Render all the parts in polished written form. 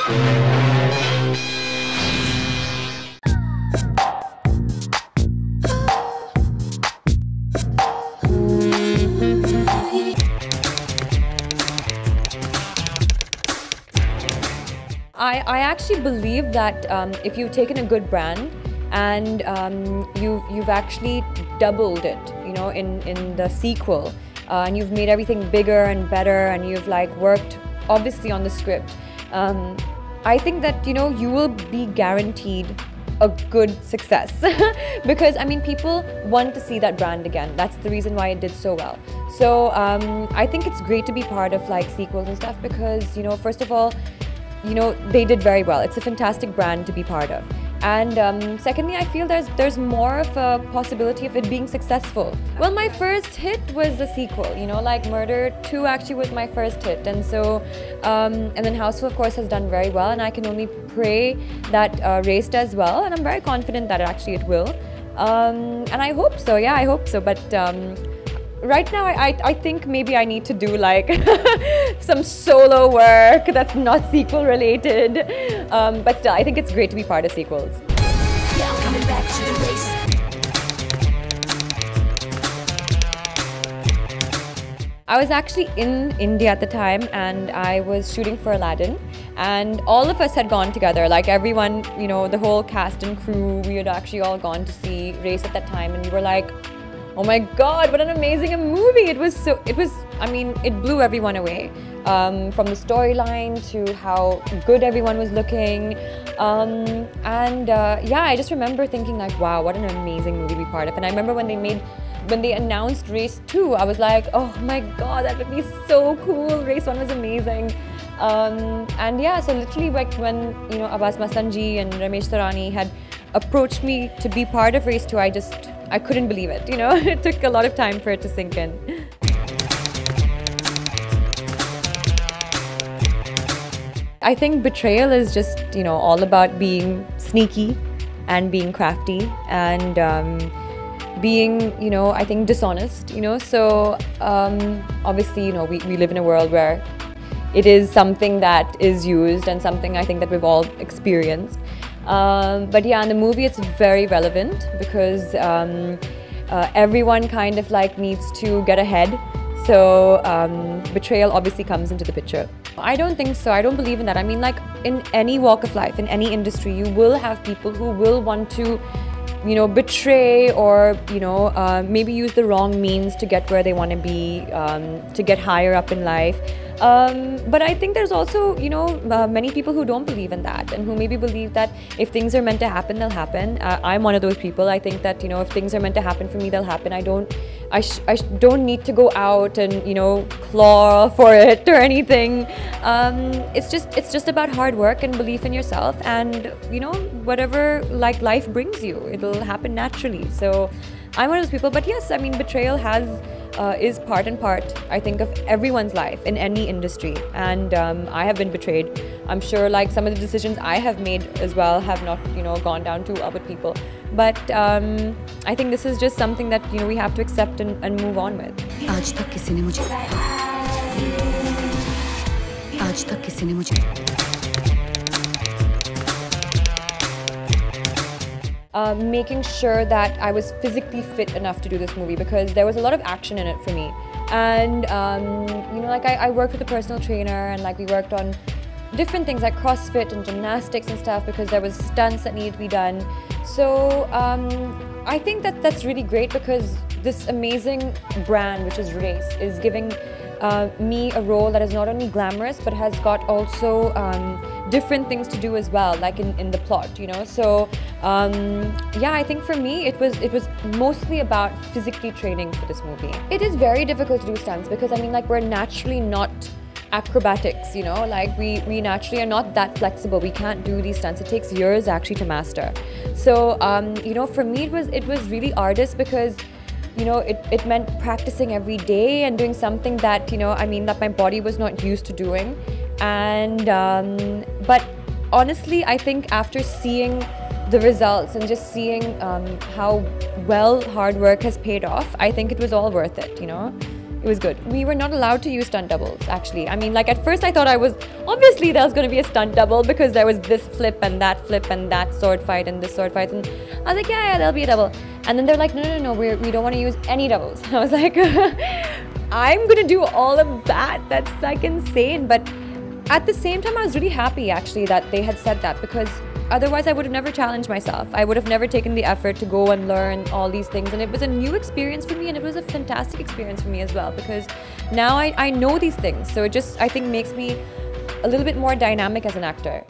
I actually believe that if you've taken a good brand and you've actually doubled it, you know, in the sequel, and you've made everything bigger and better, and you've like worked obviously on the script, I think that, you know, you will be guaranteed a good success because I mean people want to see that brand again. That's the reason why it did so well. So I think it's great to be part of like sequels and stuff because, you know, first of all, you know, they did very well. It's a fantastic brand to be part of. And secondly, I feel there's more of a possibility of it being successful. Well, my first hit was the sequel, you know, like Murder 2 actually was my first hit. And so, and then Houseful of course has done very well, and I can only pray that Race does well, and I'm very confident that actually it will. And I hope so, yeah, I hope so. But right now, I think maybe I need to do like some solo work that's not sequel related. But still, I think it's great to be part of sequels. Yeah, I'm coming back to the race. I was actually in India at the time and I was shooting for Aladdin, and all of us had gone together, like everyone, you know, the whole cast and crew, we had actually all gone to see Race at that time, and we were like, oh my God, what an amazing movie. I mean, it blew everyone away. From the storyline to how good everyone was looking. Yeah, I just remember thinking like, wow, what an amazing movie to be part of. And I remember when they announced Race 2, I was like, oh my God, that would be so cool. Race 1 was amazing. And yeah, so literally like when, you know, Abbas Mastanji and Ramesh Tarani had approached me to be part of Race 2, I couldn't believe it, you know. It took a lot of time for it to sink in. I think betrayal is just, you know, all about being sneaky and being crafty and being, you know, I think dishonest, you know. So obviously, you know, we live in a world where it is something that is used and something I think that we've all experienced. But yeah, in the movie it's very relevant because everyone kind of like needs to get ahead. So betrayal obviously comes into the picture. I don't think so. I don't believe in that. I mean, like in any walk of life, in any industry, you will have people who will want to, you know, betray or, you know, maybe use the wrong means to get where they want to be, to get higher up in life. But I think there's also, you know, many people who don't believe in that and who maybe believe that if things are meant to happen, they'll happen. I'm one of those people. I think that, you know, if things are meant to happen for me, they'll happen. I don't need to go out and, you know, claw for it or anything. It's just about hard work and belief in yourself, and, you know, whatever like life brings you, it'll happen naturally. So I'm one of those people. But yes, I mean, betrayal is part and part, I think, of everyone's life in any industry, and I have been betrayed. I'm sure like some of the decisions I have made as well have not, you know, gone down to other people, but I think this is just something that, you know, we have to accept and move on with. आज तक किसी ने मुझे making sure that I was physically fit enough to do this movie, because there was a lot of action in it for me. And you know, like I worked with a personal trainer, and like we worked on different things like CrossFit and gymnastics and stuff, because there was stunts that needed to be done. So I think that that's really great, because this amazing brand, which is Race, is giving me a role that is not only glamorous but has got also different things to do as well, like in the plot, you know. So yeah, I think for me it was mostly about physically training for this movie. It is very difficult to do stunts because, I mean, like, we're naturally not acrobatics, you know, like we naturally are not that flexible. We can't do these stunts. It takes years actually to master. So you know, for me it was really arduous, because, you know, it meant practicing every day and doing something that, you know, I mean, that my body was not used to doing. And but honestly, I think after seeing the results and just seeing how well hard work has paid off, I think it was all worth it, you know. It It was good. We were not allowed to use stunt doubles, actually. I mean, like at first I thought obviously there was going to be a stunt double because there was this flip and that sword fight and this sword fight. And I was like, yeah, there'll be a double. And then they're like, no, we don't want to use any doubles. I was like, I'm going to do all of that. That's like insane. But at the same time, I was really happy actually that they had said that, because otherwise I would have never challenged myself. I would have never taken the effort to go and learn all these things. And it was a new experience for me, and it was a fantastic experience for me as well, because now I know these things. So it just, I think, makes me a little bit more dynamic as an actor.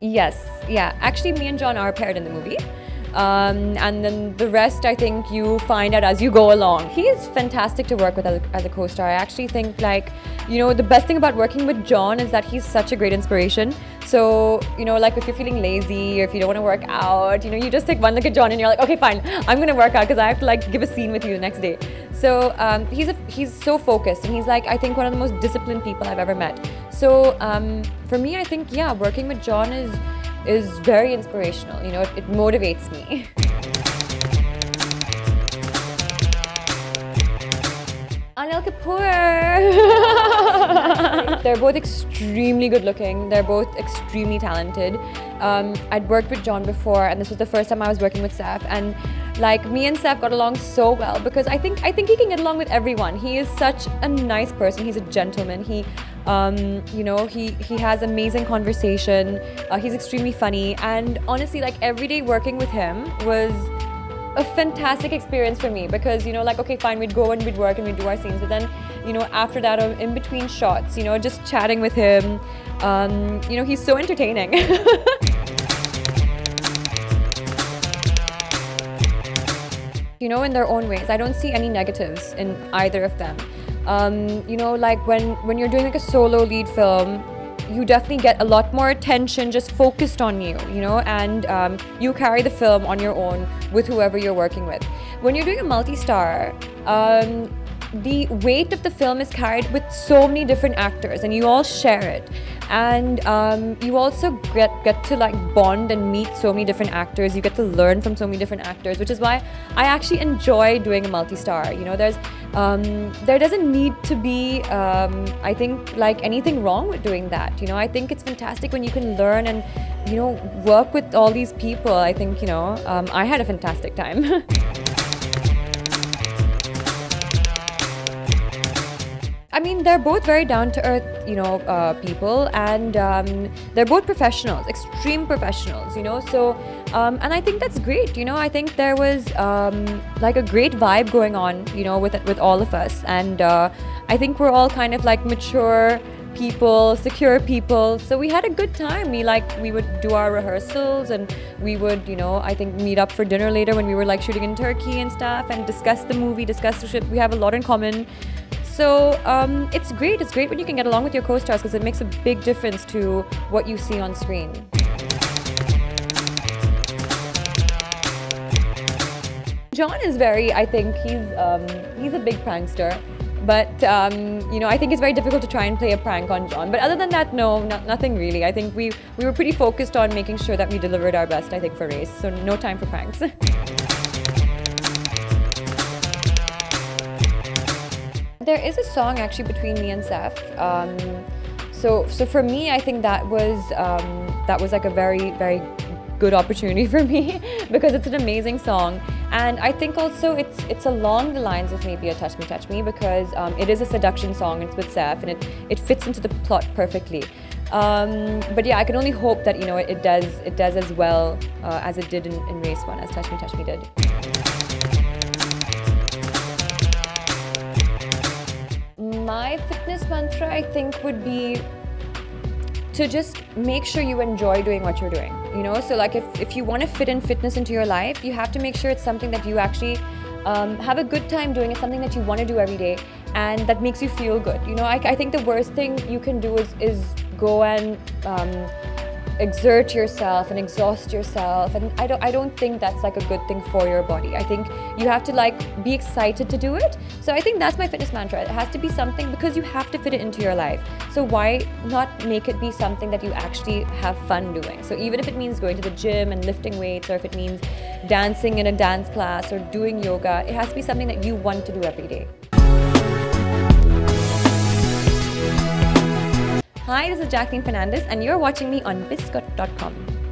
Yes, yeah. Actually, me and John are paired in the movie. And then the rest, I think, you find out as you go along. He is fantastic to work with as a co-star. I actually think, like, you know, the best thing about working with John is that he's such a great inspiration. So, you know, like if you're feeling lazy or if you don't want to work out, you know, you just take one look at John and you're like, okay, fine, I'm going to work out because I have to like give a scene with you the next day. So he's so focused, and he's like, I think, one of the most disciplined people I've ever met. So for me, I think, yeah, working with John is very inspirational. You know, it motivates me. Anil Kapoor! They're both extremely good looking. They're both extremely talented. I'd worked with John before, and this was the first time I was working with Saif. And like, me and Saif got along so well because I think he can get along with everyone. He is such a nice person. He's a gentleman. He, you know, he has amazing conversation. He's extremely funny, and honestly, like, every day working with him was a fantastic experience for me, because, you know, like, okay, fine, we'd go and we'd work and we'd do our scenes, but then, you know, after that, in between shots, you know, just chatting with him, you know, he's so entertaining. You know, in their own ways, I don't see any negatives in either of them. You know, like when you're doing like a solo lead film, you definitely get a lot more attention just focused on you, you know, and you carry the film on your own with whoever you're working with. When you're doing a multi-star, the weight of the film is carried with so many different actors, and you all share it. And you also get to like bond and meet so many different actors. You get to learn from so many different actors, which is why I actually enjoy doing a multi-star. You know, there doesn't need to be, I think, like anything wrong with doing that. You know, I think it's fantastic when you can learn and, you know, work with all these people. I think, you know, I had a fantastic time. I mean, they're both very down-to-earth, you know, people, and they're both professionals, extreme professionals, you know, so, and I think that's great, you know. I think there was like a great vibe going on, you know, with all of us, and I think we're all kind of like mature people, secure people, so we had a good time. We would do our rehearsals, and we would, you know, I think meet up for dinner later when we were like shooting in Turkey and stuff, and discuss the movie, discuss the shit. We have a lot in common. So it's great. It's great when you can get along with your co-stars, because it makes a big difference to what you see on screen. John is very, I think he's a big prankster, but you know, I think it's very difficult to try and play a prank on John. But other than that, no, nothing really. I think we were pretty focused on making sure that we delivered our best, I think, for Race. So no time for pranks. There is a song actually between me and Saif. So for me, I think that was like a very, very good opportunity for me because it's an amazing song, and I think also it's along the lines of maybe a Touch Me because it is a seduction song. It's with Saif, and it fits into the plot perfectly. But yeah, I can only hope that, you know, it does as well as it did in Race 1, as Touch Me did. My fitness mantra, I think, would be to just make sure you enjoy doing what you're doing, you know? So like if you want to fit in fitness into your life, you have to make sure it's something that you actually have a good time doing. It's something that you want to do every day and that makes you feel good. You know, I think the worst thing you can do is go and exert yourself and exhaust yourself, and I don't think that's like a good thing for your body. I think you have to like be excited to do it. So I think that's my fitness mantra. It has to be something, because you have to fit it into your life. So why not make it be something that you actually have fun doing? So even if it means going to the gym and lifting weights, or if it means dancing in a dance class or doing yoga, it has to be something that you want to do every day. Hi, this is Jacqueline Fernandez, and you're watching me on biscuit.com.